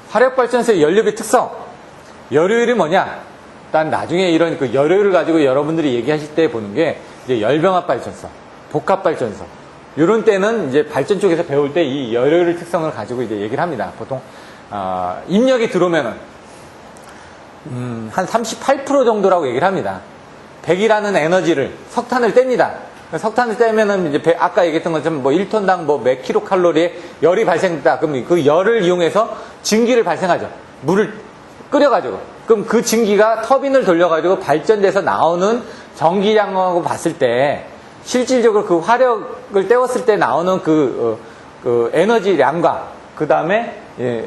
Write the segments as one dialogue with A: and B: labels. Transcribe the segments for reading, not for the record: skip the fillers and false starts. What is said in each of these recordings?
A: 화력발전소의 연료비 특성. 열효율이 뭐냐? 일단 나중에 이런 그 열효율을 가지고 여러분들이 얘기하실 때 보는 게 이제 열병합발전소, 복합발전소. 이런 때는 이제 발전 쪽에서 배울 때 이 열효율 특성을 가지고 이제 얘기를 합니다. 보통, 입력이 들어오면은, 한 38% 정도라고 얘기를 합니다. 100이라는 에너지를, 석탄을 뗍니다. 석탄을 떼면은 이제 아까 얘기했던 것처럼 뭐 1톤당 뭐 몇 킬로칼로리의 열이 발생됐다. 그럼 그 열을 이용해서 증기를 발생하죠. 물을 끓여가지고. 그럼 그 증기가 터빈을 돌려가지고 발전돼서 나오는 전기량하고 봤을 때 실질적으로 그 화력을 떼웠을 때 나오는 그 에너지량과 그 다음에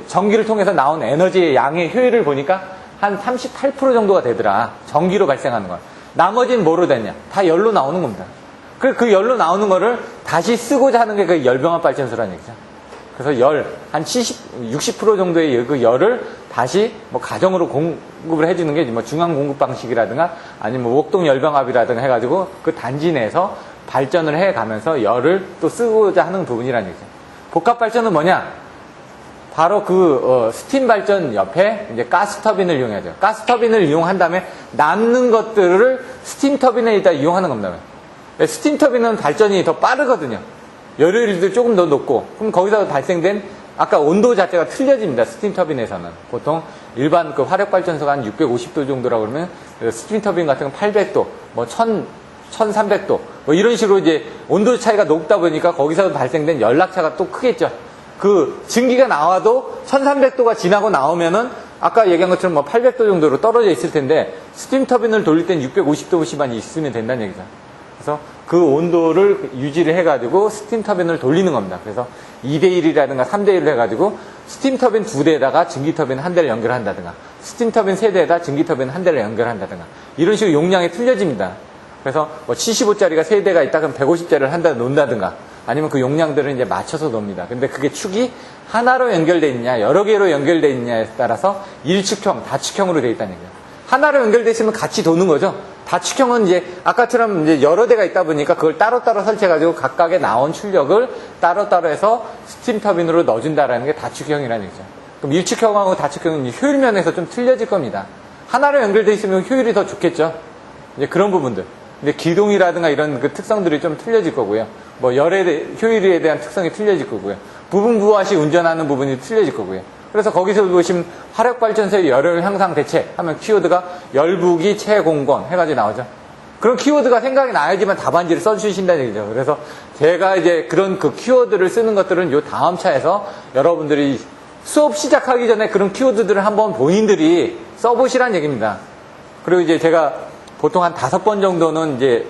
A: 전기를 통해서 나온 에너지의 양의 효율을 보니까 한 38% 정도가 되더라. 전기로 발생하는 건. 나머지는 뭐로 됐냐? 다 열로 나오는 겁니다. 그 열로 나오는 거를 다시 쓰고자 하는 게 그 열병합 발전소라는 얘기죠. 그래서 한 60% 정도의 그 열을 다시 뭐 가정으로 공급을 해주는 게 뭐 중앙 공급 방식이라든가 아니면 뭐 목동 열병합이라든가 해가지고 그 단지 내에서 발전을 해가면서 열을 또 쓰고자 하는 부분이라는 얘기죠. 복합 발전은 뭐냐? 바로 스팀 발전 옆에 이제 가스 터빈을 이용하죠. 가스 터빈을 이용한 다음에 남는 것들을 스팀 터빈에 일단 이용하는 겁니다. 스팀 터빈은 발전이 더 빠르거든요. 열효율도 조금 더 높고, 그럼 거기서 발생된 아까 온도 자체가 틀려집니다. 스팀 터빈에서는 보통 일반 그 화력 발전소가 한 650도 정도라고 그러면 스팀 터빈 같은 건 800도, 뭐 1300도, 뭐 이런 식으로 이제 온도 차이가 높다 보니까 거기서 발생된 연락차가 또 크겠죠. 그 증기가 나와도 1300도가 지나고 나오면은 아까 얘기한 것처럼 뭐 800도 정도로 떨어져 있을 텐데 스팀 터빈을 돌릴 땐 650도씩만 있으면 된다는 얘기죠. 그래서 그 온도를 유지를 해가지고 스팀 터빈을 돌리는 겁니다. 그래서 2대1이라든가 3대1을 해가지고 스팀 터빈 2대에다가 증기 터빈 1대를 연결한다든가 스팀 터빈 3대에다 증기 터빈 1대를 연결한다든가 이런 식으로 용량이 틀려집니다. 그래서 뭐 75짜리가 3대가 있다 그럼 150짜리를 한다 놓는다든가 아니면 그 용량들을 이제 맞춰서 놓습니다. 근데 그게 축이 하나로 연결되어 있냐 여러 개로 연결되어 있냐에 따라서 일축형, 다축형으로 되어 있다는 얘기예요. 하나로 연결되어 있으면 같이 도는 거죠. 다축형은 이제 아까처럼 이제 여러 대가 있다 보니까 그걸 따로따로 설치해가지고 각각의 나온 출력을 따로따로 해서 스팀 터빈으로 넣어준다라는 게 다축형이라는 얘기죠. 그럼 일축형하고 다축형은 효율 면에서 좀 틀려질 겁니다. 하나로 연결되어 있으면 효율이 더 좋겠죠. 이제 그런 부분들. 근데 기동이라든가 이런 그 특성들이 좀 틀려질 거고요. 뭐 효율에 대한 특성이 틀려질 거고요. 부분부하시 운전하는 부분이 틀려질 거고요. 그래서 거기서 보시면 화력발전소의 열효율 향상 대책 하면 키워드가 열부기 채공건 해가지고 나오죠. 그런 키워드가 생각이 나야지만 답안지를 써주신다는 얘기죠. 그래서 제가 이제 그런 그 키워드를 쓰는 것들은 요 다음 차에서 여러분들이 수업 시작하기 전에 그런 키워드들을 한번 본인들이 써보시라는 얘기입니다. 그리고 이제 제가 보통 한 5번 정도는 이제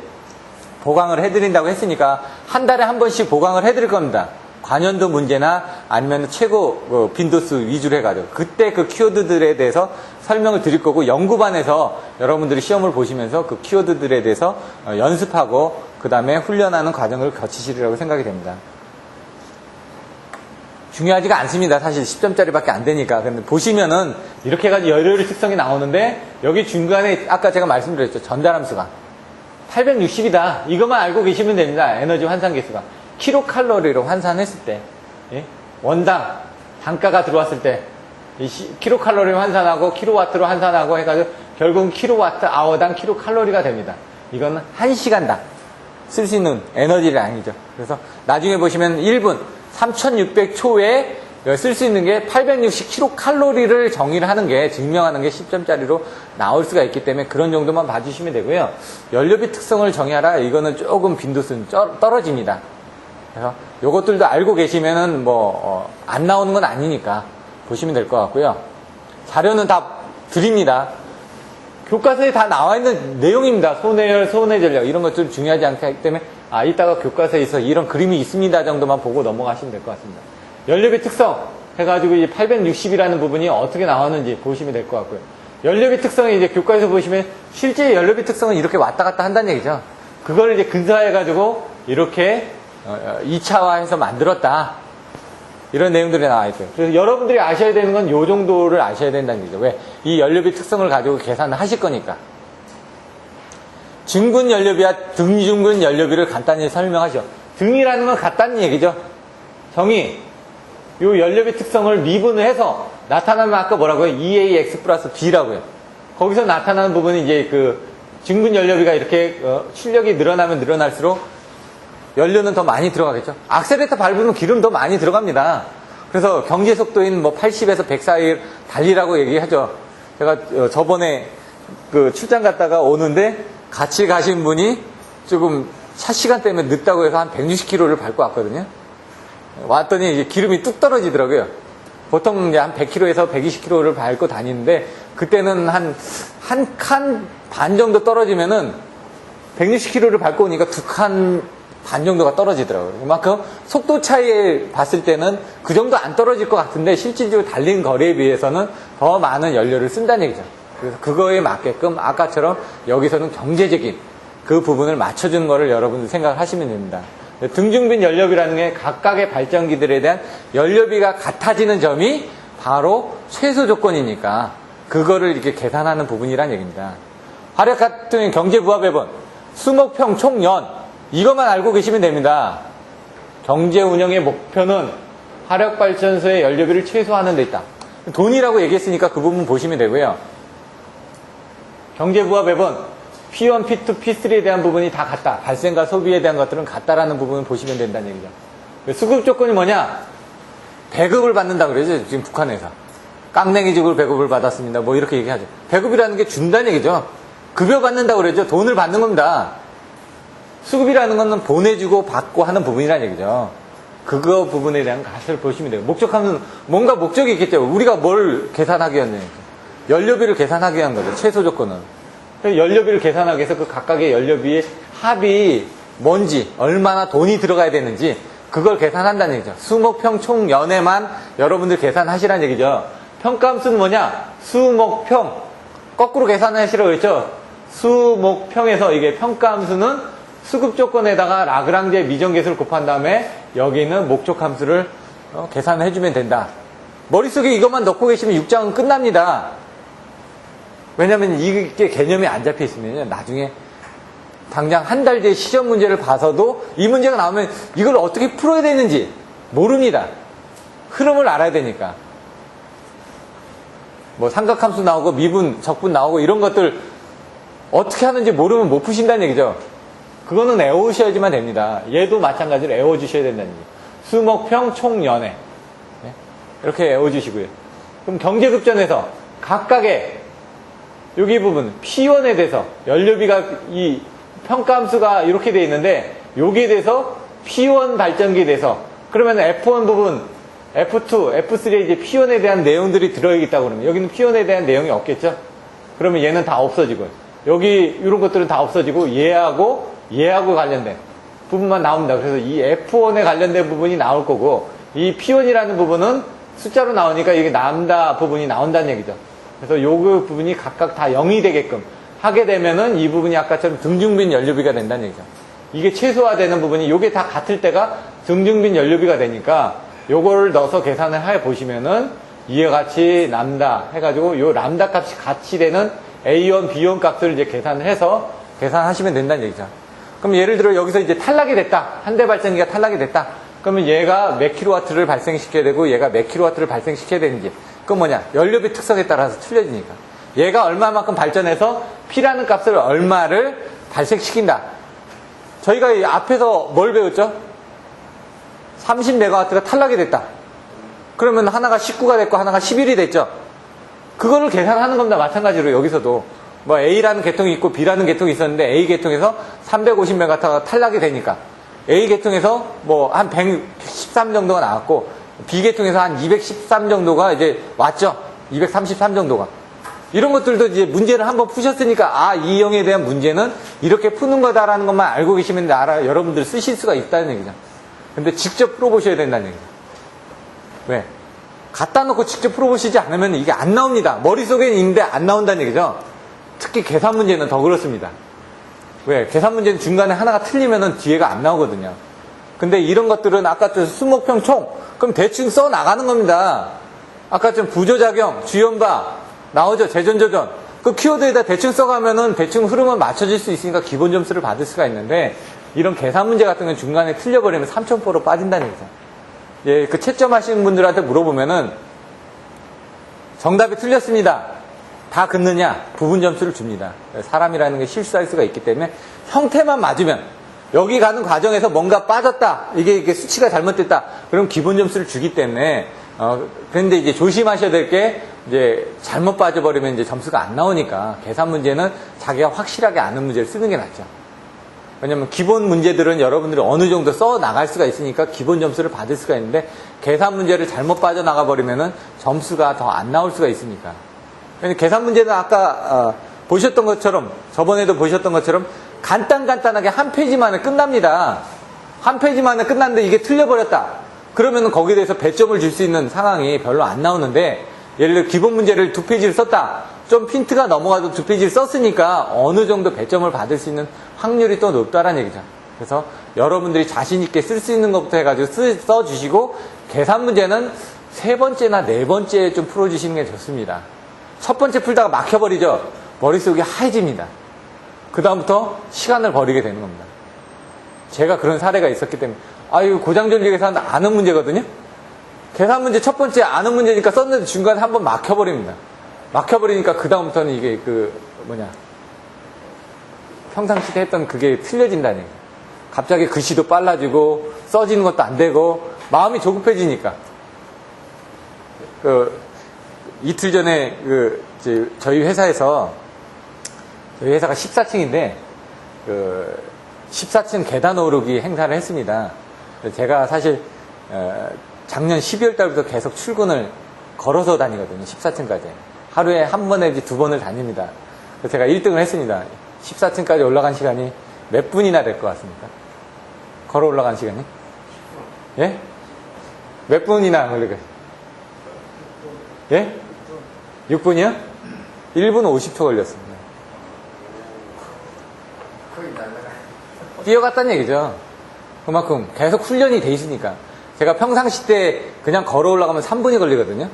A: 보강을 해드린다고 했으니까 한 달에 한 번씩 보강을 해드릴 겁니다. 관연도 문제나 아니면 최고 빈도수 위주로 해가지고 그때 그 키워드들에 대해서 설명을 드릴 거고 연구반에서 여러분들이 시험을 보시면서 그 키워드들에 대해서 연습하고 그 다음에 훈련하는 과정을 거치시리라고 생각이 됩니다. 중요하지가 않습니다. 사실 10점짜리밖에 안 되니까. 근데 보시면은 이렇게 해가지고 열효율 특성이 나오는데 여기 중간에 아까 제가 말씀드렸죠. 전달함수가 860이다. 이것만 알고 계시면 됩니다. 에너지 환산 계수가. 킬로칼로리로 환산했을 때, 예? 원당 단가가 들어왔을 때, 킬로칼로리 환산하고 킬로와트로 환산하고 해가지고 결국은 킬로와트 아워당 킬로칼로리가 됩니다. 이건 1시간당 쓸 수 있는 에너지량이죠. 그래서 나중에 보시면 1분 3600초에 쓸 수 있는 게 860킬로칼로리를 정의를 하는 게 증명하는 게 10점짜리로 나올 수가 있기 때문에 그런 정도만 봐주시면 되고요. 연료비 특성을 정의하라. 이거는 조금 빈도수는 떨어집니다. 그래서 요것들도 알고 계시면은 안 나오는 건 아니니까 보시면 될 것 같고요. 자료는 다 드립니다. 교과서에 다 나와 있는 내용입니다. 소내열, 소내전력 이런 것들 중요하지 않기 때문에 이따가 교과서에 있어 이런 그림이 있습니다 정도만 보고 넘어가시면 될 것 같습니다. 연료비 특성 해가지고 이제 860이라는 부분이 어떻게 나왔는지 보시면 될 것 같고요. 연료비 특성이 이제 교과에서 보시면 실제 연료비 특성은 이렇게 왔다 갔다 한다는 얘기죠. 그걸 이제 근사해가지고 이렇게 2차화해서 만들었다. 이런 내용들이 나와 있어요. 그래서 여러분들이 아셔야 되는 건 이 정도를 아셔야 된다는 얘기죠. 왜? 이 연료비 특성을 가지고 계산을 하실 거니까. 중근 연료비와 등중근 연료비를 간단히 설명하죠. 등이라는 건 같다는 얘기죠. 정의. 이 연료비 특성을 미분을 해서 나타나면 아까 뭐라고요? EAX 플러스 B라고요. 거기서 나타나는 부분이 이제 그 증분 연료비가 이렇게 출력이 늘어나면 늘어날수록 연료는 더 많이 들어가겠죠. 악셀레이터 밟으면 기름 더 많이 들어갑니다. 그래서 경제 속도인 뭐 80에서 100 사이 달리라고 얘기하죠. 제가 저번에 그 출장 갔다가 오는데 같이 가신 분이 조금 차 시간 때문에 늦다고 해서 한 160km를 밟고 왔거든요. 왔더니 이제 기름이 뚝 떨어지더라고요. 보통 이제 한 100km에서 120km를 밟고 다니는데 그때는 한 칸 반 정도 떨어지면은 160km를 밟고 오니까 2칸 반 정도가 떨어지더라고요. 그만큼 속도 차이에 봤을 때는 그 정도 안 떨어질 것 같은데 실질적으로 달린 거리에 비해서는 더 많은 연료를 쓴다는 얘기죠. 그래서 그거에 맞게끔 아까처럼 여기서는 경제적인 그 부분을 맞춰주는 거를 여러분들 생각하시면 됩니다. 등중빈 연료비라는 게 각각의 발전기들에 대한 연료비가 같아지는 점이 바로 최소 조건이니까 그거를 이렇게 계산하는 부분이란 얘기입니다. 화력 같은 경제부합해본 수목평 총연 이것만 알고 계시면 됩니다. 경제 운영의 목표는 화력발전소의 연료비를 최소화하는 데 있다. 돈이라고 얘기했으니까 그 부분 보시면 되고요. 경제부합해본 P1, P2, P3에 대한 부분이 다 같다. 발생과 소비에 대한 것들은 같다라는 부분을 보시면 된다는 얘기죠. 수급 조건이 뭐냐? 배급을 받는다고 그러죠. 지금 북한에서. 깡냉이죽을 배급을 받았습니다. 뭐 이렇게 얘기하죠. 배급이라는 게 준다는 얘기죠. 급여 받는다고 그러죠. 돈을 받는 겁니다. 수급이라는 것은 보내주고 받고 하는 부분이라는 얘기죠. 그거 부분에 대한 것을 보시면 돼요. 목적하면 뭔가 목적이 있겠죠. 우리가 뭘 계산하기 위한 얘기죠. 연료비를 계산하기 위한 거죠. 최소 조건은. 연료비를 계산하기 위해서 그 각각의 연료비의 합이 뭔지, 얼마나 돈이 들어가야 되는지 그걸 계산한다는 얘기죠. 수목평 총연에만 여러분들 계산하시라는 얘기죠. 평가함수는 뭐냐? 수목평. 거꾸로 계산하시라고 했죠. 수목평에서 이게 평가함수는 수급 조건에다가 라그랑제 미정계수를 곱한 다음에 여기는 목적함수를 계산을 해주면 된다. 머릿속에 이것만 넣고 계시면 6장은 끝납니다. 왜냐면 이게 개념이 안 잡혀 있으면 나중에 당장 한 달 뒤에 시험 문제를 봐서도 이 문제가 나오면 이걸 어떻게 풀어야 되는지 모릅니다. 흐름을 알아야 되니까. 뭐 삼각함수 나오고 미분, 적분 나오고 이런 것들 어떻게 하는지 모르면 못 푸신다는 얘기죠. 그거는 외우셔야지만 됩니다. 얘도 마찬가지로 외워주셔야 된다는 얘기죠. 수목평 총연회. 이렇게 외워주시고요. 그럼 경제급전에서 각각의 여기 부분 P1에 대해서 연료비가 이 평가함수가 이렇게 되어 있는데 여기에 대해서 P1 발전기에 대해서 그러면 F1 부분 F2, F3에 이제 P1에 대한 내용들이 들어있다고 그러면 여기는 P1에 대한 내용이 없겠죠? 그러면 얘는 다 없어지고 여기 이런 것들은 다 없어지고 얘하고 관련된 부분만 나옵니다. 그래서 이 F1에 관련된 부분이 나올 거고 이 P1이라는 부분은 숫자로 나오니까 이게 남다 부분이 나온다는 얘기죠. 그래서 요 부분이 각각 다 0이 되게끔 하게 되면은 이 부분이 아까처럼 등중빈 연료비가 된다는 얘기죠. 이게 최소화되는 부분이 요게 다 같을 때가 등중빈 연료비가 되니까 요거를 넣어서 계산을 해 보시면은 이와 같이 람다 해가지고 요 람다 값이 같이 되는 A1, B1 값을 이제 계산을 해서 계산하시면 된다는 얘기죠. 그럼 예를 들어 여기서 이제 탈락이 됐다. 한 대 발전기가 탈락이 됐다. 그러면 얘가 몇 킬로와트를 발생시켜야 되고 얘가 몇 킬로와트를 발생시켜야 되는지 그건 뭐냐? 연료비 특성에 따라서 틀려지니까. 얘가 얼마만큼 발전해서 P라는 값을 얼마를 발생시킨다. 저희가 이 앞에서 뭘 배웠죠? 30메가와트가 탈락이 됐다. 그러면 하나가 19가 됐고 하나가 11이 됐죠. 그거를 계산하는 겁니다. 마찬가지로 여기서도 뭐 A라는 계통이 있고 B라는 계통이 있었는데 A 계통에서 350메가와트가 탈락이 되니까 A 계통에서 뭐 한 113 정도가 나왔고 B 계통에서 한 213 정도가 이제 왔죠. 233 정도가. 이런 것들도 이제 문제를 한번 푸셨으니까 이 형에 대한 문제는 이렇게 푸는 거다라는 것만 알고 계시면 여러분들 쓰실 수가 있다는 얘기죠. 근데 직접 풀어보셔야 된다는 얘기죠. 왜? 갖다 놓고 직접 풀어보시지 않으면 이게 안 나옵니다. 머릿속에는 있는데 안 나온다는 얘기죠. 특히 계산 문제는 더 그렇습니다. 왜? 계산 문제는 중간에 하나가 틀리면은 뒤에가 안 나오거든요. 근데 이런 것들은 아까처럼 수목평 총, 그럼 대충 써 나가는 겁니다. 아까처럼 부조작용, 주연바, 나오죠? 재전조전. 그 키워드에다 대충 써가면은 대충 흐름은 맞춰질 수 있으니까 기본 점수를 받을 수가 있는데, 이런 계산 문제 같은 건 중간에 틀려버리면 3,000%로 빠진다는 얘기죠. 예, 그 채점 하시는 분들한테 물어보면은, 정답이 틀렸습니다. 다 긋느냐? 부분 점수를 줍니다. 사람이라는 게 실수할 수가 있기 때문에 형태만 맞으면 여기 가는 과정에서 뭔가 빠졌다. 이게 수치가 잘못됐다. 그럼 기본 점수를 주기 때문에 그런데 이제 조심하셔야 될 게 이제 잘못 빠져버리면 이제 점수가 안 나오니까 계산 문제는 자기가 확실하게 아는 문제를 쓰는 게 낫죠. 왜냐면 기본 문제들은 여러분들이 어느 정도 써 나갈 수가 있으니까 기본 점수를 받을 수가 있는데 계산 문제를 잘못 빠져나가 버리면은 점수가 더 안 나올 수가 있으니까. 계산 문제는 아까 보셨던 것처럼 저번에도 보셨던 것처럼 간단하게 한 페이지만에 끝납니다. 한 페이지만에 끝났는데 이게 틀려버렸다. 그러면은 거기에 대해서 배점을 줄 수 있는 상황이 별로 안 나오는데 예를 들어 기본 문제를 2페이지를 썼다. 좀 핀트가 넘어가도 2페이지를 썼으니까 어느 정도 배점을 받을 수 있는 확률이 또 높다라는 얘기죠. 그래서 여러분들이 자신 있게 쓸 수 있는 것부터 해가지고 써주시고 계산 문제는 3번째나 4번째에 좀 풀어주시는 게 좋습니다. 첫 번째 풀다가 막혀버리죠. 머릿속이 하얘집니다. 그 다음부터 시간을 버리게 되는 겁니다. 제가 그런 사례가 있었기 때문에 고장전지 계산 아는 문제거든요. 계산 문제 첫 번째 아는 문제니까 썼는데 중간에 한번 막혀버립니다. 막혀버리니까 그 다음부터는 이게 평상시 때 했던 그게 틀려진다는 얘기예요. 갑자기 글씨도 빨라지고 써지는 것도 안 되고 마음이 조급해지니까. 이틀 전에 저희 회사가 14층인데 14층 계단 오르기 행사를 했습니다. 제가 사실 작년 12월 달부터 계속 출근을 걸어서 다니거든요. 14층까지. 하루에 한 번 내지 2번을 다닙니다. 그래서 제가 1등을 했습니다. 14층까지 올라간 시간이 몇 분이나 될 것 같습니까? 걸어 올라간 시간이? 예? 몇 분이나 걸릴까요? 예? 6분이요? 1분 50초 걸렸습니다. 뛰어갔다는 얘기죠. 그만큼 계속 훈련이 돼 있으니까. 제가 평상시 때 그냥 걸어 올라가면 3분이 걸리거든요.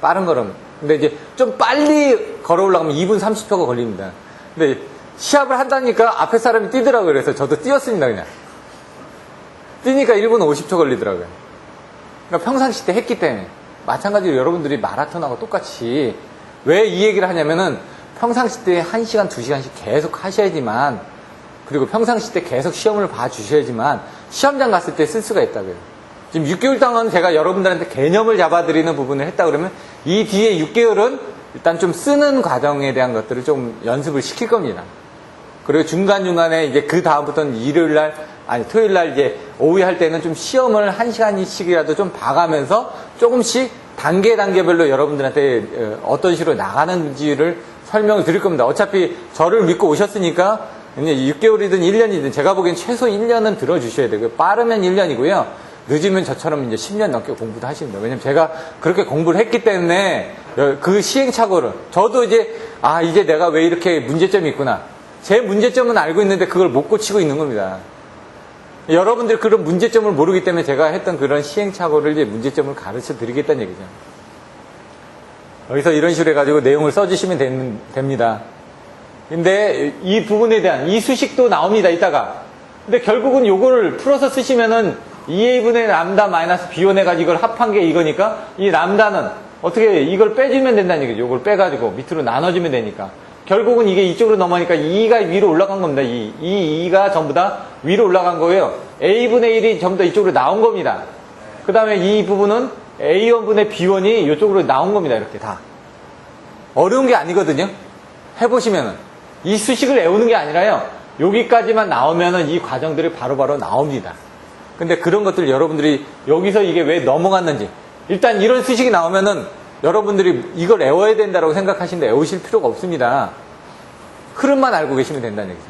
A: 빠른 걸음. 근데 이제 좀 빨리 걸어 올라가면 2분 30초가 걸립니다. 근데 시합을 한다니까 앞에 사람이 뛰더라고요. 그래서 저도 뛰었습니다, 그냥. 뛰니까 1분 50초 걸리더라고요. 그러니까 평상시 때 했기 때문에. 마찬가지로 여러분들이 마라톤하고 똑같이 왜 이 얘기를 하냐면은 평상시 때 1시간, 2시간씩 계속 하셔야지만 그리고 평상시 때 계속 시험을 봐주셔야지만 시험장 갔을 때 쓸 수가 있다고요. 지금 6개월 동안 제가 여러분들한테 개념을 잡아드리는 부분을 했다 그러면 이 뒤에 6개월은 일단 좀 쓰는 과정에 대한 것들을 좀 연습을 시킬 겁니다. 그리고 중간중간에 이제 그 다음부터는 토요일날 이제 오후에 할 때는 좀 시험을 1시간씩이라도 좀 봐가면서 조금씩 단계별로 여러분들한테 어떤 식으로 나가는지를 설명을 드릴 겁니다. 어차피 저를 믿고 오셨으니까 이제 6개월이든 1년이든 제가 보기엔 최소 1년은 들어주셔야 되고요. 빠르면 1년이고요. 늦으면 저처럼 이제 10년 넘게 공부도 하십니다. 왜냐면 제가 그렇게 공부를 했기 때문에 그 시행착오를 저도 이제 이제 내가 왜 이렇게 문제점이 있구나. 제 문제점은 알고 있는데 그걸 못 고치고 있는 겁니다. 여러분들 그런 문제점을 모르기 때문에 제가 했던 그런 시행착오를 이제 문제점을 가르쳐 드리겠다는 얘기죠. 여기서 이런 식으로 해가지고 내용을 써주시면 됩니다. 근데 이 부분에 대한 이 수식도 나옵니다, 이따가. 근데 결국은 요거를 풀어서 쓰시면은 2a분의 람다 마이너스 b1 해가지고 이걸 합한 게 이거니까 이 람다는 어떻게 이걸 빼주면 된다는 얘기죠. 요걸 빼가지고 밑으로 나눠주면 되니까. 결국은 이게 이쪽으로 넘어가니까 2가 위로 올라간 겁니다. 이 2가 전부 다 위로 올라간 거예요. a분의 1이 전부 다 이쪽으로 나온 겁니다. 그 다음에 이 부분은 a1분의 b1이 이쪽으로 나온 겁니다. 이렇게 다. 어려운 게 아니거든요. 해보시면은. 이 수식을 외우는 게 아니라요. 여기까지만 나오면은 이 과정들이 바로바로 나옵니다. 근데 그런 것들 여러분들이 여기서 이게 왜 넘어갔는지. 일단 이런 수식이 나오면은 여러분들이 이걸 외워야 된다고 생각하시는데 외우실 필요가 없습니다. 흐름만 알고 계시면 된다는 얘기죠.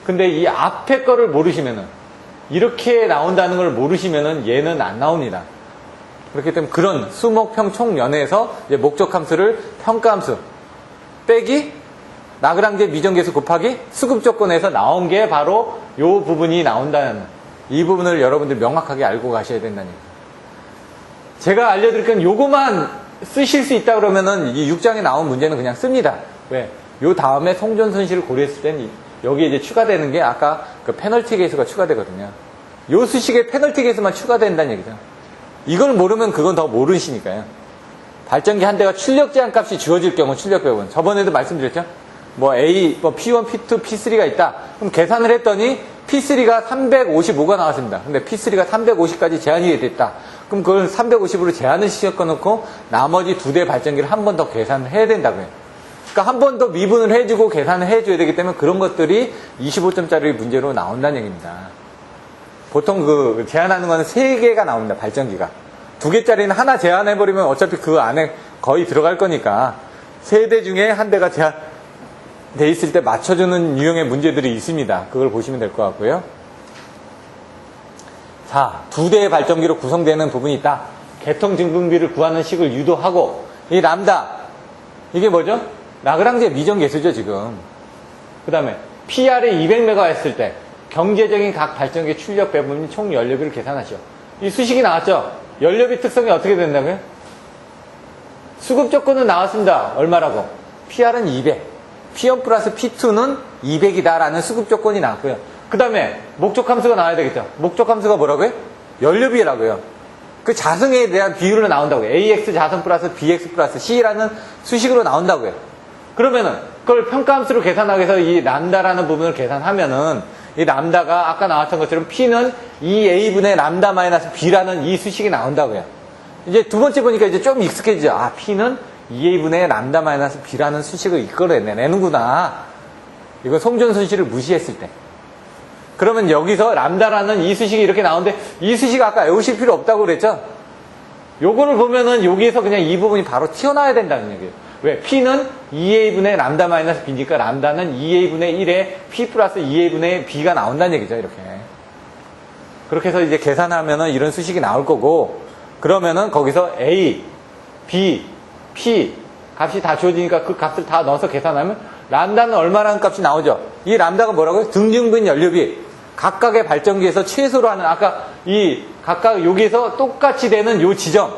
A: 근데 이 앞에 거를 모르시면은 이렇게 나온다는 걸 모르시면은 얘는 안 나옵니다. 그렇기 때문에 그런 수목평 총면에서 이제 목적함수를 평가함수 빼기 라그랑제 미정계수 곱하기 수급 조건에서 나온 게 바로 이 부분이 나온다는 이 부분을 여러분들 명확하게 알고 가셔야 된다는 얘기죠. 제가 알려드릴 건 요거만 쓰실 수 있다 그러면은 이 6장에 나온 문제는 그냥 씁니다. 왜? 요 다음에 송전 손실을 고려했을 때는 여기에 이제 추가되는 게 아까 그 페널티 계수가 추가되거든요. 요 수식에 페널티 계수만 추가된다는 얘기죠. 이걸 모르면 그건 더 모르시니까요. 발전기 한 대가 출력 제한 값이 주어질 경우 출력 배분. 저번에도 말씀드렸죠? 뭐 A, 뭐 P1, P2, P3가 있다. 그럼 계산을 했더니 P3가 355가 나왔습니다. 근데 P3가 350까지 제한이 됐다. 그럼 그걸 350으로 제한을 시켜놓고 나머지 두 대 발전기를 한 번 더 계산을 해야 된다고요. 그러니까 한 번 더 미분을 해주고 계산을 해줘야 되기 때문에 그런 것들이 25점짜리 문제로 나온다는 얘기입니다. 보통 그 제한하는 거는 3개가 나옵니다. 발전기가. 2개짜리는 하나 제한해버리면 어차피 그 안에 거의 들어갈 거니까 3대 중에 한 대가 제한돼 있을 때 맞춰주는 유형의 문제들이 있습니다. 그걸 보시면 될 것 같고요. 자, 2대의 발전기로 구성되는 부분이 있다. 개통증분비를 구하는 식을 유도하고 이 람다 이게 뭐죠? 라그랑제 미정계수죠 지금. 그 다음에 PR이 200메가 했을 때 경제적인 각 발전기 출력 배분이 총 연료비를 계산하시오. 이 수식이 나왔죠? 연료비 특성이 어떻게 된다고요? 수급 조건은 나왔습니다. 얼마라고? PR은 200, P1 플러스 P2는 200이다 라는 수급 조건이 나왔고요. 그 다음에 목적 함수가 나와야 되겠죠? 목적 함수가 뭐라고요? 연료비라고요. 그 자승에 대한 비율로 나온다고요. AX 자승 플러스 BX 플러스 C라는 수식으로 나온다고요. 그러면은 그걸 평가함수로 계산하기 위해서 이 람다라는 부분을 계산하면은 이 람다가 아까 나왔던 것처럼 P는 2A분의 람다 마이너스 B라는 이 수식이 나온다고요. 이제 두 번째 보니까 이제 좀 익숙해지죠. 아, P는 2A분의 람다 마이너스 B라는 수식을 이끌어내는구나. 이건 송전 순식을 무시했을 때. 그러면 여기서 람다라는 이 수식이 이렇게 나오는데 이 수식 아까 외우실 필요 없다고 그랬죠? 요거를 보면은 여기에서 그냥 이 부분이 바로 튀어나와야 된다는 얘기예요. 왜? P는 2A분의 람다 마이너스 B니까 람다는 2A분의 1에 P 플러스 2A분의 B가 나온다는 얘기죠. 이렇게. 그렇게 해서 이제 계산하면은 이런 수식이 나올 거고 그러면은 거기서 A, B, P 값이 다 주어지니까 그 값을 다 넣어서 계산하면 람다는 얼마라는 값이 나오죠. 이 람다가 뭐라고요? 등중분 연료비. 각각의 발전기에서 최소로 하는 아까 이 각각 여기에서 똑같이 되는 요 지점.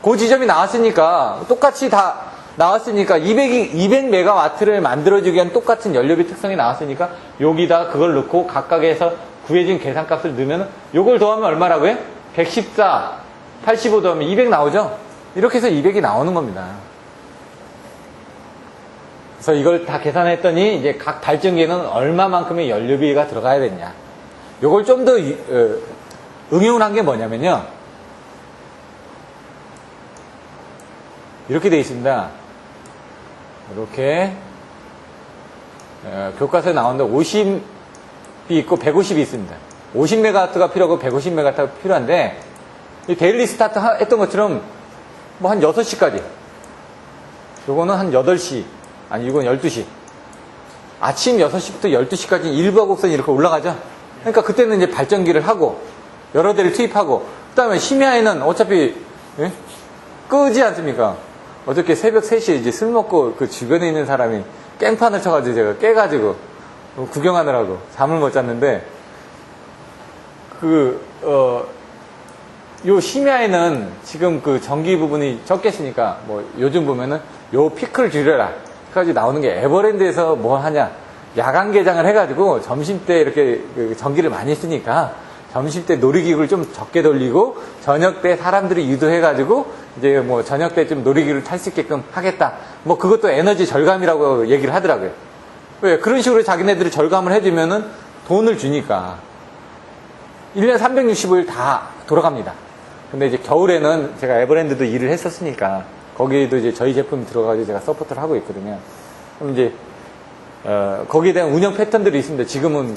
A: 그 지점이 나왔으니까 똑같이 다 나왔으니까 200메가와트를 만들어주기 위한 똑같은 연료비 특성이 나왔으니까 여기다 그걸 넣고 각각에서 구해진 계산값을 넣으면 요걸 더하면 얼마라고요? 114, 85 더하면 200 나오죠? 이렇게 해서 200이 나오는 겁니다. 그래서 이걸 다 계산했더니 이제 각 발전기에는 얼마만큼의 연료비가 들어가야 되냐. 요걸 좀 더 응용을 한 게 뭐냐면요. 이렇게 되어 있습니다. 이렇게 교과서에 나오는데 50이 있고 150이 있습니다. 50메가와트가 필요하고 150메가와트가 필요한데 이 데일리 스타트 했던 것처럼 뭐 한 6시까지 요거는 한 8시 아니 이건 12시 아침 6시부터 12시까지 일부하 곡선이 이렇게 올라가죠. 그러니까 그때는 이제 발전기를 하고 여러 대를 투입하고 그 다음에 심야에는 어차피 끄지 않습니까? 어저께 새벽 3시에 이제 술 먹고 그 주변에 있는 사람이 깽판을 쳐가지고 제가 깨가지고 구경하느라고 잠을 못 잤는데 요 심야에는 지금 그 전기 부분이 적겠으니까 뭐 요즘 보면은 요 피크를 줄여라. 까지 나오는 게 에버랜드에서 뭐 하냐. 야간 개장을 해가지고 점심때 이렇게 그 전기를 많이 쓰니까 점심때 놀이기구를 좀 적게 돌리고 저녁 때 사람들이 유도해가지고 이제 뭐 저녁 때 좀 놀이기구를 탈 수 있게끔 하겠다. 뭐 그것도 에너지 절감이라고 얘기를 하더라고요. 왜? 그런 식으로 자기네들이 절감을 해주면은 돈을 주니까 1년 365일 다 돌아갑니다. 근데 이제 겨울에는 제가 에버랜드도 일을 했었으니까 거기에도 이제 저희 제품이 들어가서 제가 서포트를 하고 있거든요. 그럼 이제 거기에 대한 운영 패턴들이 있습니다. 지금은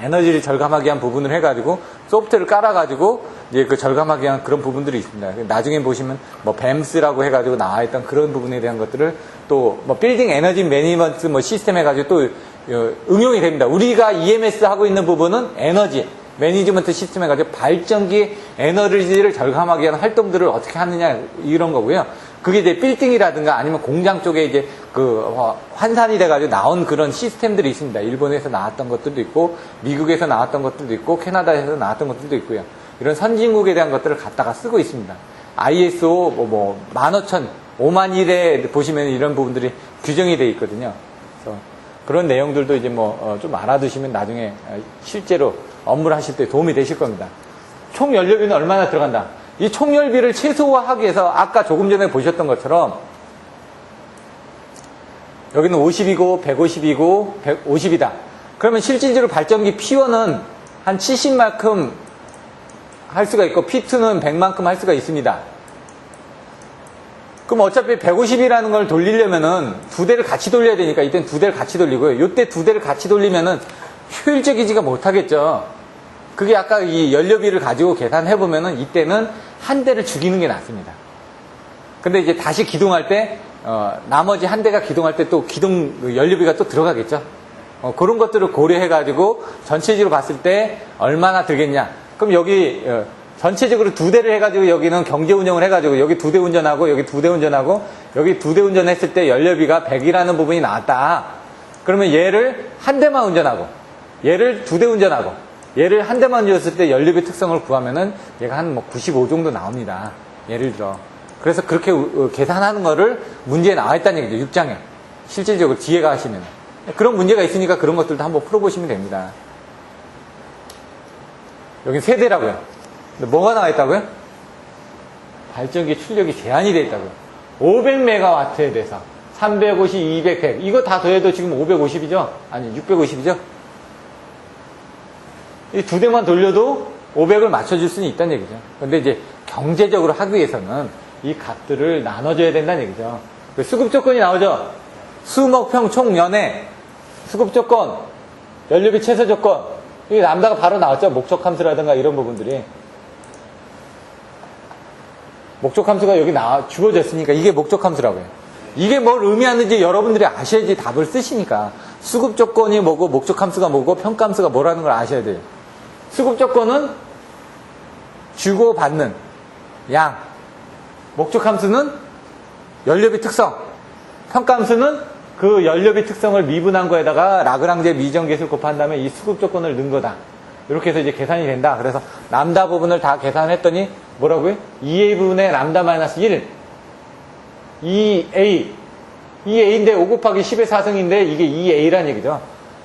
A: 에너지를 절감하기 위한 부분을 해가지고 소프트웨어를 깔아가지고 이제 그 절감하기 위한 그런 부분들이 있습니다. 나중에 보시면 뭐 뱀스라고 해가지고 나와있던 그런 부분에 대한 것들을 또 뭐 빌딩 에너지 매니지먼트 뭐 시스템 해가지고 또 응용이 됩니다. 우리가 EMS 하고 있는 부분은 에너지 매니지먼트 시스템 해가지고 발전기 에너지를 절감하기 위한 활동들을 어떻게 하느냐 이런 거고요. 그게 이제 빌딩이라든가 아니면 공장 쪽에 이제 환산이 돼가지고 나온 그런 시스템들이 있습니다. 일본에서 나왔던 것들도 있고, 미국에서 나왔던 것들도 있고, 캐나다에서 나왔던 것들도 있고요. 이런 선진국에 대한 것들을 갖다가 쓰고 있습니다. ISO 15,000, 50,001에 보시면 이런 부분들이 규정이 되어 있거든요. 그래서 그런 내용들도 이제 좀 알아두시면 나중에 실제로 업무를 하실 때 도움이 되실 겁니다. 총 연료비는 얼마나 들어간다? 이 총열비를 최소화하기 위해서 아까 조금 전에 보셨던 것처럼 여기는 50이고 150이고 150이다. 그러면 실질적으로 발전기 P1은 한 70만큼 할 수가 있고 P2는 100만큼 할 수가 있습니다. 그럼 어차피 150이라는 걸 돌리려면은 두 대를 같이 돌려야 되니까 이때는 두 대를 같이 돌리고요. 이때 두 대를 같이 돌리면은 효율적이지가 못하겠죠. 그게 아까 이 연료비를 가지고 계산해보면은 이때는 한 대를 죽이는 게 낫습니다. 근데 이제 다시 기동할 때, 나머지 한 대가 기동할 때 또 연료비가 또 들어가겠죠. 그런 것들을 고려해가지고 전체적으로 봤을 때 얼마나 들겠냐. 그럼 여기, 전체적으로 두 대를 해가지고 여기는 경제 운영을 해가지고 여기 두 대 운전하고 여기 두 대 운전하고 여기 두 대 운전했을 때 연료비가 100이라는 부분이 나왔다. 그러면 얘를 한 대만 운전하고 얘를 두 대 운전하고 얘를 한 대만 운전했을 때 연료비 특성을 구하면은 얘가 한 95 정도 나옵니다. 예를 들어. 그래서 그렇게 계산하는 거를 문제에 나와 있다는 얘기죠. 6장에. 실질적으로 뒤에 가시면. 그런 문제가 있으니까 그런 것들도 한번 풀어보시면 됩니다. 여긴 세대라고요. 근데 뭐가 나와 있다고요? 발전기 출력이 제한이 되어 있다고요. 500메가와트에 대해서 350, 200, 100 이거 다 더해도 지금 550이죠? 아니 650이죠? 이 두 대만 돌려도 500을 맞춰줄 수는 있다는 얘기죠. 근데 이제 경제적으로 하기 위해서는 이 값들을 나눠줘야 된다는 얘기죠. 수급 조건이 나오죠? 수목, 평, 총, 연해 수급 조건, 연료비 최소 조건 이게 람다가 바로 나왔죠? 목적 함수라든가 이런 부분들이 목적 함수가 여기 주어졌으니까 이게 목적 함수라고요. 이게 뭘 의미하는지 여러분들이 아셔야지 답을 쓰시니까 수급 조건이 뭐고 목적 함수가 뭐고 평가 함수가 뭐라는 걸 아셔야 돼요. 수급 조건은 주고 받는 양, 목적 함수는 연료비 특성, 평가 함수는 그 연료비 특성을 미분한 거에다가 라그랑제 미정계수를 곱한 다음에 이 수급 조건을 넣은 거다. 이렇게 해서 이제 계산이 된다. 그래서 람다 부분을 다 계산했더니 뭐라고요? 2a 부분의 람다 마이너스 1 2a 2a인데 5 곱하기 10의 4승인데 이게 2a란 얘기죠.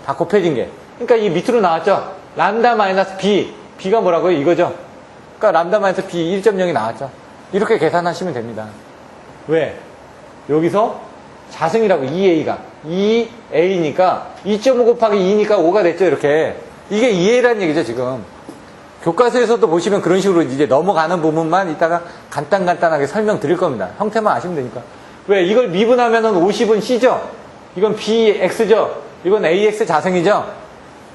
A: 다 곱해진 게. 그러니까 이 밑으로 나왔죠. 람다 마이너스 b b가 뭐라고요? 이거죠. 그러니까 람다 마이너스 b 1.0이 나왔죠. 이렇게 계산하시면 됩니다. 왜? 여기서 자승이라고 2a가 2a니까 2.5 곱하기 2니까 5가 됐죠. 이렇게. 이게 2a라는 얘기죠. 지금 교과서에서도 보시면 그런 식으로 이제 넘어가는 부분만 이따가 간단하게 설명드릴 겁니다. 형태만 아시면 되니까. 왜? 이걸 미분하면은 50은 c죠. 이건 bx죠. 이건 ax 자승이죠.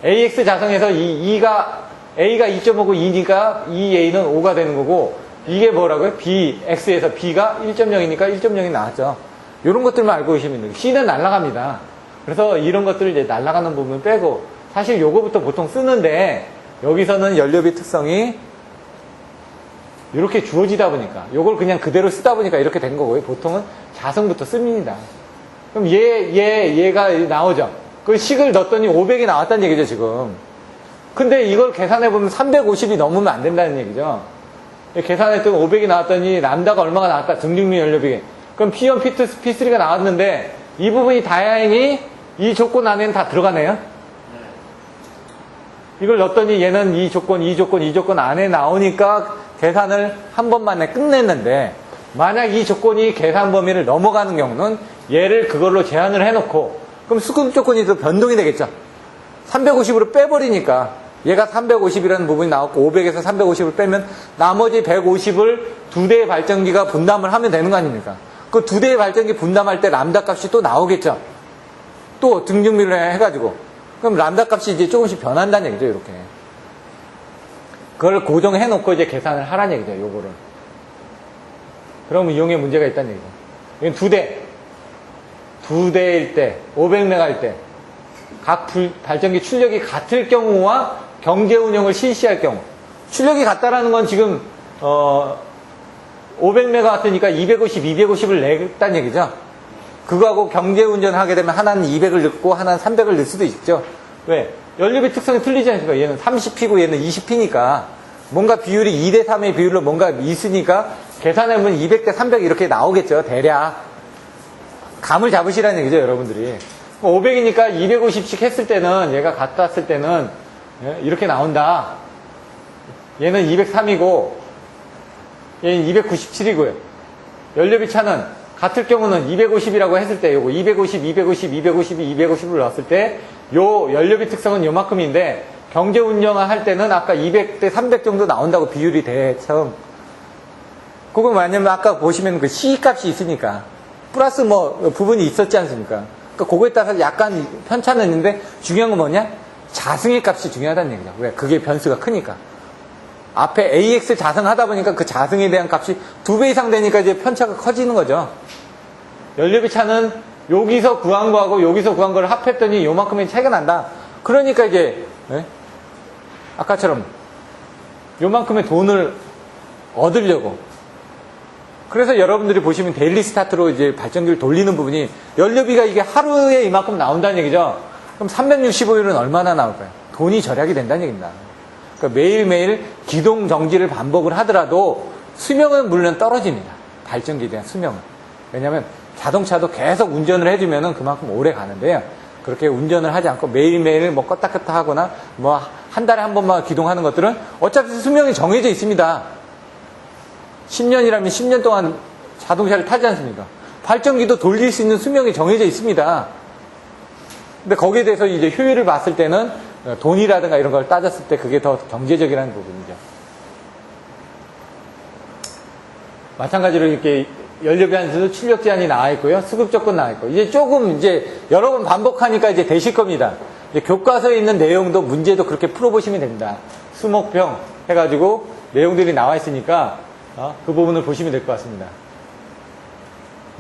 A: ax 자승에서 a가 2.5고 2니까 2a는 5가 되는 거고 이게 뭐라고요? bx에서 b가 1.0이니까 1.0이 나왔죠. 이런 것들만 알고 계시면 돼요. c는 날아갑니다. 그래서 이런 것들을 이제 날아가는 부분 빼고 사실 요거부터 보통 쓰는데 여기서는 연료비 특성이 이렇게 주어지다 보니까 요걸 그냥 그대로 쓰다 보니까 이렇게 된 거고요. 보통은 자승부터 씁니다. 그럼 얘가 나오죠. 그 식을 넣었더니 500이 나왔다는 얘기죠, 지금. 근데 이걸 계산해보면 350이 넘으면 안 된다는 얘기죠. 계산했더니 500이 나왔더니 람다가 얼마가 나왔다? 등중률 연료비. 그럼 P1, P2, P3가 나왔는데 이 부분이 다행히 이 조건 안에는 다 들어가네요. 이걸 넣었더니 얘는 이 조건 안에 나오니까 계산을 한 번만에 끝냈는데 만약 이 조건이 계산 범위를 넘어가는 경우는 얘를 그걸로 제한을 해놓고 그럼 수급 조건이 또 변동이 되겠죠. 350으로 빼버리니까 얘가 350이라는 부분이 나왔고 500에서 350을 빼면 나머지 150을 두 대의 발전기가 분담을 하면 되는 거 아닙니까? 그 두 대의 발전기 분담할 때 람다 값이 또 나오겠죠. 또 등중률을 해가지고 그럼 람다 값이 이제 조금씩 변한다는 얘기죠. 이렇게 그걸 고정해놓고 이제 계산을 하라는 얘기죠. 요거를 그러면 이용에 문제가 있다는 얘기죠. 이건 두 대일 때 500메가일 때 각 발전기 출력이 같을 경우와 경제 운영을 실시할 경우 출력이 같다라는 건 지금 500메가와트니까 250을 냈다는 얘기죠. 그거하고 경제 운전하게 되면 하나는 200을 넣고 하나는 300을 넣을 수도 있죠. 왜? 연료비 특성이 틀리지 않습니까? 얘는 30P고 얘는 20P니까 뭔가 비율이 2대 3의 비율로 뭔가 있으니까 계산해보면 200대 300 이렇게 나오겠죠. 대략 감을 잡으시라는 얘기죠. 여러분들이 500이니까 250씩 했을 때는 얘가 같았을 때는 이렇게 나온다. 얘는 203이고 얘는 297이고요. 연료비 차는 같을 경우는 250이라고 했을 때 요거 250, 250, 252, 250을 넣었을 때 요 연료비 특성은 요만큼인데 경제 운영을 할 때는 아까 200대 300 정도 나온다고 비율이 대처음. 그건 뭐냐면 아까 보시면 그 C값이 있으니까 플러스 뭐 부분이 있었지 않습니까? 그러니까 그거에 따라서 약간 편차는 있는데 중요한 건 뭐냐? 자승의 값이 중요하다는 얘기죠. 왜? 그게 변수가 크니까. 앞에 AX 자승하다 보니까 그 자승에 대한 값이 2배 이상 되니까 이제 편차가 커지는 거죠. 연료비 차는 여기서 구한 거하고 여기서 구한 거를 합했더니 요만큼의 차이가 난다. 그러니까 이제 아까처럼 요만큼의 돈을 얻으려고. 그래서 여러분들이 보시면 데일리 스타트로 이제 발전기를 돌리는 부분이 연료비가 이게 하루에 이만큼 나온다는 얘기죠. 그럼 365일은 얼마나 나올까요? 돈이 절약이 된다는 얘기입니다. 그러니까 매일매일 기동 정지를 반복을 하더라도 수명은 물론 떨어집니다. 발전기에 대한 수명은. 왜냐하면 자동차도 계속 운전을 해주면 그만큼 오래 가는데요. 그렇게 운전을 하지 않고 매일매일 뭐 껐다 켰다 하거나 뭐 한 달에 한 번만 기동하는 것들은 어차피 수명이 정해져 있습니다. 10년이라면 10년 동안 자동차를 타지 않습니까? 발전기도 돌릴 수 있는 수명이 정해져 있습니다. 근데 거기에 대해서 이제 효율을 봤을 때는 돈이라든가 이런 걸 따졌을 때 그게 더 경제적이라는 부분이죠. 마찬가지로 이렇게 연료비 한수도 출력 제한이 나와 있고요. 수급 조건 나와 있고. 이제 조금 이제 여러 번 반복하니까 이제 되실 겁니다. 이제 교과서에 있는 내용도 문제도 그렇게 풀어보시면 됩니다. 수목평 해가지고 내용들이 나와 있으니까 그 부분을 보시면 될 것 같습니다.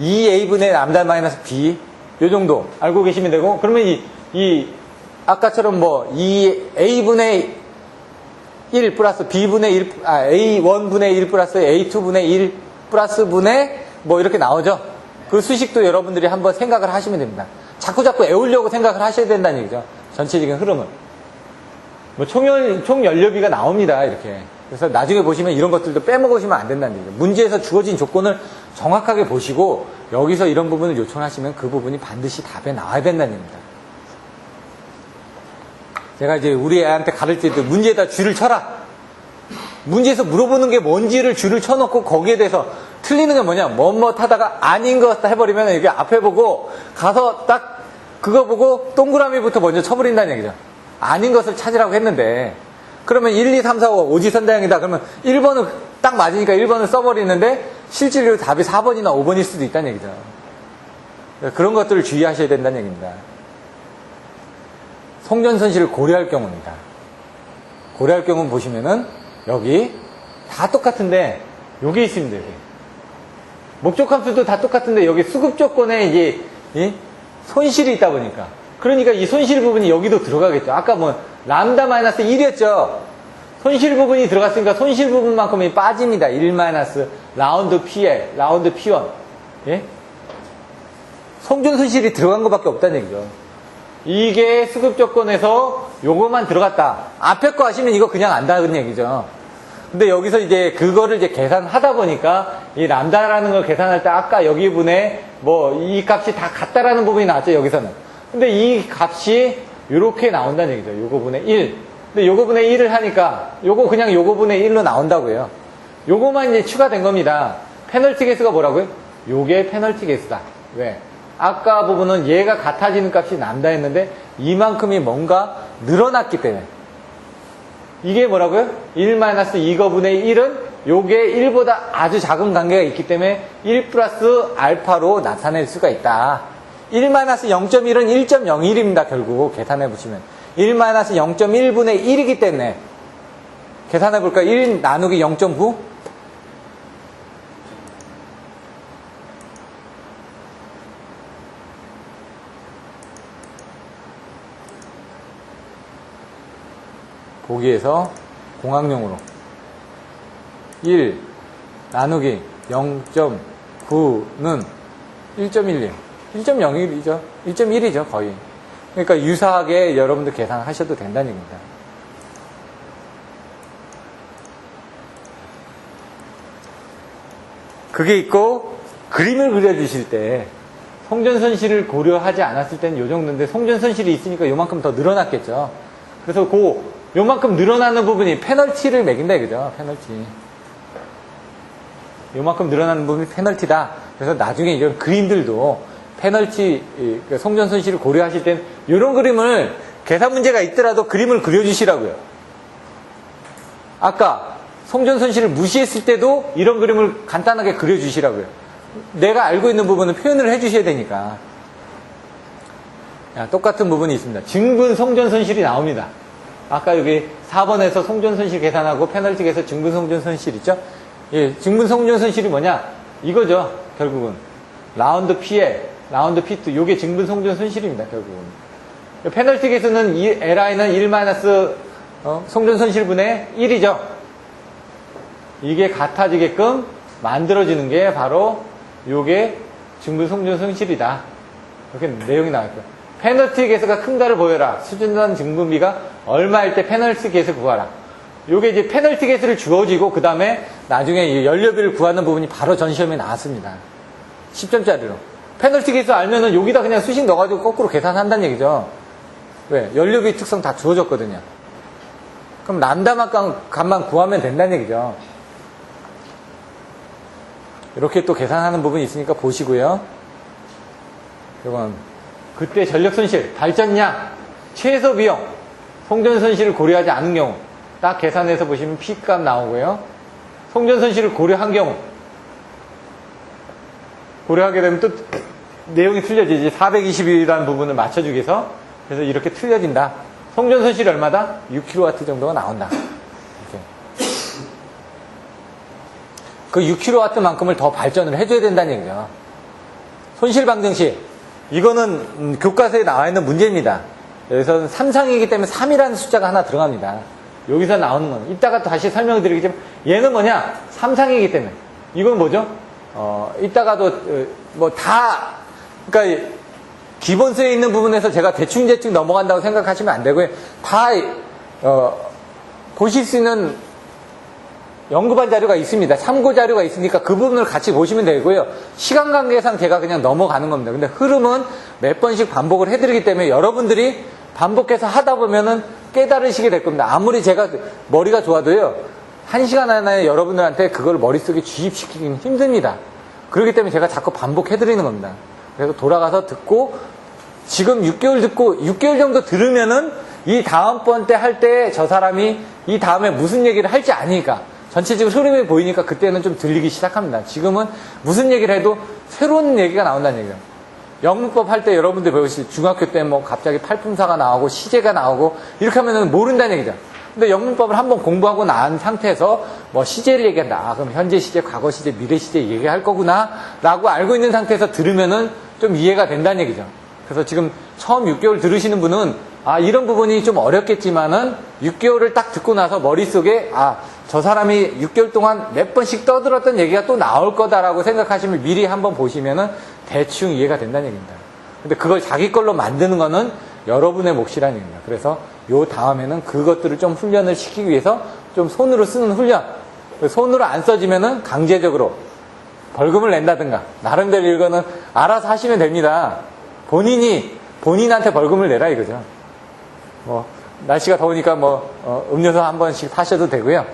A: 2a분의 람다 마이너스 b 요 정도 알고 계시면 되고, 그러면 이 아까처럼 뭐 2a분의 1 플러스 b분의 1 a1분의 1 플러스 a2분의 1 플러스 분의 뭐 이렇게 나오죠. 그 수식도 여러분들이 한번 생각을 하시면 됩니다. 자꾸 애우려고 생각을 하셔야 된다는 얘기죠. 전체적인 흐름은. 뭐 총 연료비가 나옵니다. 이렇게. 그래서 나중에 보시면 이런 것들도 빼먹으시면 안 된다는 얘기죠. 문제에서 주어진 조건을 정확하게 보시고 여기서 이런 부분을 요청하시면 그 부분이 반드시 답에 나와야 된다는 얘기입니다. 제가 이제 우리 애한테 가르칠 때 문제에다 줄을 쳐라. 문제에서 물어보는 게 뭔지를 줄을 쳐놓고 거기에 대해서 틀리는 게 뭐냐, 뭐뭐 하다가 아닌 것 해버리면 이게 앞에 보고 가서 딱 그거 보고 동그라미부터 먼저 쳐버린다는 얘기죠. 아닌 것을 찾으라고 했는데, 그러면 1, 2, 3, 4, 5 오지선다형이다. 그러면 1번은 딱 맞으니까 1번을 써버리는데 실질적으로 답이 4번이나 5번일 수도 있다는 얘기죠. 그런 것들을 주의하셔야 된다는 얘기입니다. 송전선실을 고려할 경우입니다. 고려할 경우는 보시면은 여기 다 똑같은데 여기 있습니다. 여기. 목적함수도 다 똑같은데 여기 수급 조건에 이제 손실이 있다 보니까, 그러니까 이 손실 부분이 여기도 들어가겠죠. 아까 뭐 람다 마이너스 1이었죠. 손실 부분이 들어갔으니까 손실 부분만큼이 빠집니다. 1 마이너스 라운드 P에 라운드 P1. 예? 송전 손실이 들어간 것밖에 없다는 얘기죠. 이게 수급 조건에서 요것만 들어갔다. 앞에 거 하시면 이거 그냥 안다는 얘기죠. 근데 여기서 이제 그거를 이제 계산하다 보니까 이 람다라는 걸 계산할 때 아까 여기 분에 뭐 이 값이 다 같다라는 부분이 나왔죠. 여기서는. 근데 이 값이 요렇게 나온다는 얘기죠. 요거 분의 1. 근데 요거 분의 1을 하니까 요거 그냥 요거 분의 1로 나온다고요. 요거만 이제 추가된 겁니다. 페널티 개수가 뭐라고요? 요게 페널티 개수다. 왜? 아까 부분은 얘가 같아지는 값이 람다 했는데 이만큼이 뭔가 늘어났기 때문에. 이게 뭐라고요? 1-2거분의 1은 요게 1보다 아주 작은 관계가 있기 때문에 1 플러스 알파로 나타낼 수가 있다. 1-0.1은 1.01입니다. 결국 계산해 보시면 1-0.1분의 1이기 때문에 계산해 볼까요? 1 나누기 0.9? 보기에서 공학용으로 1 나누기 0.9는 1.1이에요. 1.01이죠. 1.1이죠, 거의. 그러니까 유사하게 여러분들 계산하셔도 된다는 얘기입니다. 그게 있고, 그림을 그려주실 때, 송전손실을 고려하지 않았을 때는 요 정도인데, 송전손실이 있으니까 요만큼 더 늘어났겠죠. 그래서 요만큼 늘어나는 부분이 페널티를 매긴다, 그죠? 페널티. 요만큼 늘어나는 부분이 페널티다. 그래서 나중에 이런 그림들도 페널티, 송전 손실을 고려하실 땐 이런 그림을 계산 문제가 있더라도 그림을 그려주시라고요. 아까 송전 손실을 무시했을 때도 이런 그림을 간단하게 그려주시라고요. 내가 알고 있는 부분은 표현을 해주셔야 되니까. 똑같은 부분이 있습니다. 증분 송전 손실이 나옵니다. 아까 여기 4번에서 송전 손실 계산하고 페널티에서 증분 송전 손실 있죠? 예, 증분 송전 손실이 뭐냐? 이거죠, 결국은. 라운드 P에, 라운드 P2, 요게 증분 송전 손실입니다, 결국은. 페널티에서는 LI는 1 송전 손실분의 1이죠. 이게 같아지게끔 만들어지는 게 바로 요게 증분 송전 손실이다. 이렇게 내용이 나올 거예요. 페널티 개수가 큰가를 보여라. 수준단 증분비가 얼마일 때 페널티 개수 구하라. 요게 이제 페널티 개수를 주어지고 그 다음에 나중에 연료비를 구하는 부분이 바로 전 시험에 나왔습니다. 10점짜리로. 페널티 개수 알면은 여기다 그냥 수식 넣어가지고 거꾸로 계산한다는 얘기죠. 왜? 연료비 특성 다 주어졌거든요. 그럼 람다 값만 구하면 된다는 얘기죠. 이렇게 또 계산하는 부분이 있으니까 보시고요. 이건 그때 전력 손실, 발전량, 최소 비용, 송전 손실을 고려하지 않은 경우 딱 계산해서 보시면 P값 나오고요. 송전 손실을 고려한 경우 고려하게 되면 또 내용이 틀려지지. 420이라는 부분을 맞춰주기 위해서. 그래서 이렇게 틀려진다. 송전 손실이 얼마다? 6kW 정도가 나온다. 이렇게. 그 6kW만큼을 더 발전을 해줘야 된다는 얘기죠. 손실 방정식. 이거는 교과서에 나와 있는 문제입니다. 여기서는 3상이기 때문에 3이라는 숫자가 하나 들어갑니다. 여기서 나오는 건 이따가 또 다시 설명드리겠지만 얘는 뭐냐? 3상이기 때문에 이건 뭐죠? 이따가도 뭐 다 그러니까 기본서에 있는 부분에서 제가 대충 넘어간다고 생각하시면 안 되고요. 다 보실 수 있는 연구반 자료가 있습니다. 참고 자료가 있으니까 그 부분을 같이 보시면 되고요. 시간 관계상 제가 그냥 넘어가는 겁니다. 근데 흐름은 몇 번씩 반복을 해드리기 때문에 여러분들이 반복해서 하다 보면은 깨달으시게 될 겁니다. 아무리 제가 머리가 좋아도요. 1시간 안에 여러분들한테 그걸 머릿속에 주입시키기는 힘듭니다. 그렇기 때문에 제가 자꾸 반복해드리는 겁니다. 그래서 돌아가서 듣고 지금 6개월 듣고 6개월 정도 들으면은 이 다음번 때 할 때 저 사람이 이 다음에 무슨 얘기를 할지 아니까 전체적으로 흐름이 보이니까 그때는 좀 들리기 시작합니다. 지금은 무슨 얘기를 해도 새로운 얘기가 나온다는 얘기예요. 영문법 할 때 여러분들 배우실 중학교 때 뭐 갑자기 팔품사가 나오고 시제가 나오고 이렇게 하면은 모른다는 얘기죠. 근데 영문법을 한번 공부하고 난 상태에서 뭐 시제를 얘기한다. 아, 그럼 현재 시제, 과거 시제, 미래 시제 얘기할 거구나 라고 알고 있는 상태에서 들으면은 좀 이해가 된다는 얘기죠. 그래서 지금 처음 6개월 들으시는 분은 아, 이런 부분이 좀 어렵겠지만은 6개월을 딱 듣고 나서 머릿속에 아, 저 사람이 6개월 동안 몇 번씩 떠들었던 얘기가 또 나올 거다라고 생각하시면 미리 한번 보시면은 대충 이해가 된다는 얘기입니다. 근데 그걸 자기 걸로 만드는 거는 여러분의 몫이라는 얘기입니다. 그래서 요 다음에는 그것들을 좀 훈련을 시키기 위해서 좀 손으로 쓰는 훈련. 손으로 안 써지면은 강제적으로 벌금을 낸다든가 나름대로 이거는 알아서 하시면 됩니다. 본인한테 벌금을 내라 이거죠. 뭐 날씨가 더우니까 뭐 음료수 한 번씩 사셔도 되고요.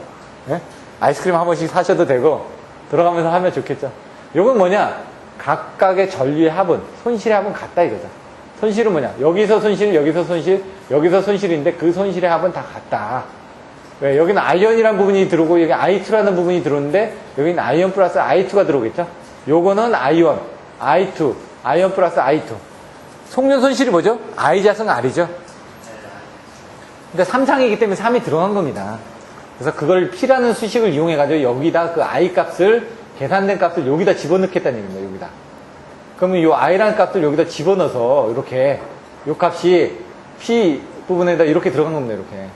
A: 예? 아이스크림 한 번씩 사셔도 되고 들어가면서 하면 좋겠죠. 요건 뭐냐? 각각의 전류의 합은 손실의 합은 같다 이거죠. 손실은 뭐냐? 여기서 손실, 여기서 손실, 여기서 손실인데 그 손실의 합은 다 같다. 왜? 여기는 아이언이라는 부분이 들어오고 여기 I2라는 부분이 들어오는데 여기는 아이언 플러스 I2가 들어오겠죠? 요거는 I1, I2, 아이언 플러스 I2. 송전 손실이 뭐죠? I자승 R이죠? 그러니까 3상이기 때문에 3이 들어간 겁니다. 그래서 그걸 P라는 수식을 이용해가지고 여기다 그 I 값을, 계산된 값을 여기다 집어넣겠다는 얘기입니다, 여기다. 그러면 이 I라는 값을 여기다 집어넣어서 이렇게, 이 값이 P 부분에다 이렇게 들어간 겁니다, 이렇게.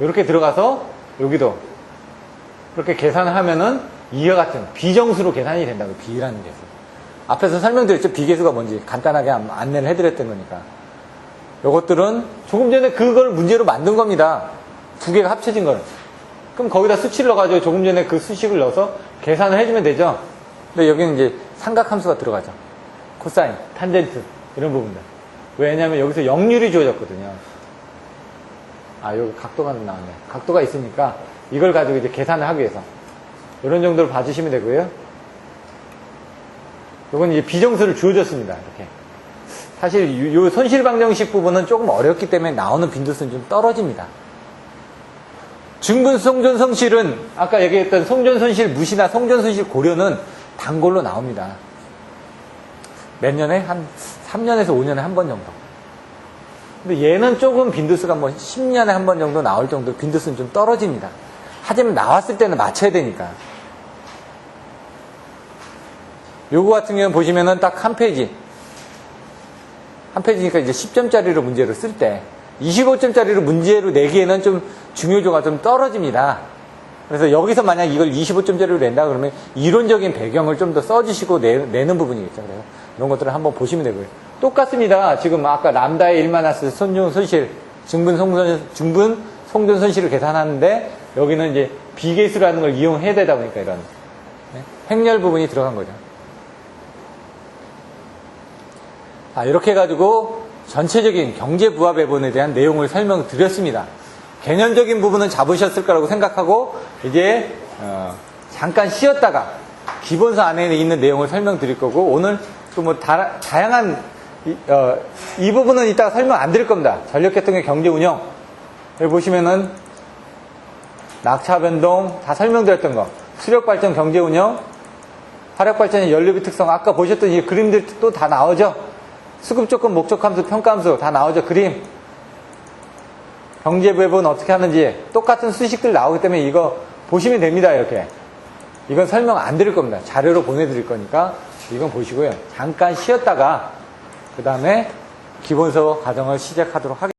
A: 이렇게 들어가서 여기도 이렇게 계산을 하면은 이와 같은 비정수로 계산이 된다고요, B라는 개수. 앞에서 설명드렸죠, B개수가 뭔지 간단하게 안내를 해드렸던 거니까. 요것들은 조금 전에 그걸 문제로 만든 겁니다. 두 개가 합쳐진 거는. 그럼 거기다 수치를 넣어가지고 조금 전에 그 수식을 넣어서 계산을 해주면 되죠. 근데 여기는 이제 삼각함수가 들어가죠. 코사인, 탄젠트 이런 부분들. 왜냐하면 여기서 역률이 주어졌거든요. 아, 여기 각도가 나왔네. 각도가 있으니까 이걸 가지고 이제 계산을 하기 위해서 이런 정도로 봐주시면 되고요. 이건 이제 비정수를 주어졌습니다. 이렇게. 사실 이 손실방정식 부분은 조금 어렵기 때문에 나오는 빈도수는 좀 떨어집니다. 중분 송전손실은 아까 얘기했던 송전손실 무시나 송전손실 고려는 단골로 나옵니다. 몇 년에? 한 3년에서 5년에 한 번 정도. 근데 얘는 조금 빈도수가 뭐 10년에 한 번 정도 나올 정도 빈도수는 좀 떨어집니다. 하지만 나왔을 때는 맞춰야 되니까. 요거 같은 경우는 보시면은 딱 한 페이지. 한 페이지니까 이제 10점짜리로 문제를 쓸 때 25점짜리로 문제로 내기에는 좀 중요도가 좀 떨어집니다. 그래서 여기서 만약 이걸 25점짜리로 낸다 그러면 이론적인 배경을 좀 더 써주시고 내는 부분이겠죠. 그래서 이런 것들을 한번 보시면 되고요. 똑같습니다. 지금 아까 람다의 1 마이너스 손실, 중분 송전 손실을 계산하는데 여기는 이제 비계수라는 걸 이용해야 되다 보니까 이런 행렬 부분이 들어간 거죠. 이렇게 해가지고 전체적인 경제부합배분에 대한 내용을 설명드렸습니다. 개념적인 부분은 잡으셨을 거라고 생각하고 이제 잠깐 쉬었다가 기본서 안에 있는 내용을 설명드릴 거고 오늘 또 뭐 다양한 이 부분은 이따가 설명 안 드릴 겁니다. 전력계통의 경제운영 여기 보시면은 낙차 변동 다 설명드렸던 거 수력발전 경제운영 화력발전의 연료비 특성 아까 보셨던 이 그림들 또 다 나오죠. 수급조건, 목적함수, 평가함수 다 나오죠. 그림. 경제부합은 어떻게 하는지 똑같은 수식들 나오기 때문에 이거 보시면 됩니다. 이렇게. 이건 설명 안 드릴 겁니다. 자료로 보내드릴 거니까 이건 보시고요. 잠깐 쉬었다가 그 다음에 기본서 과정을 시작하도록 하겠습니다.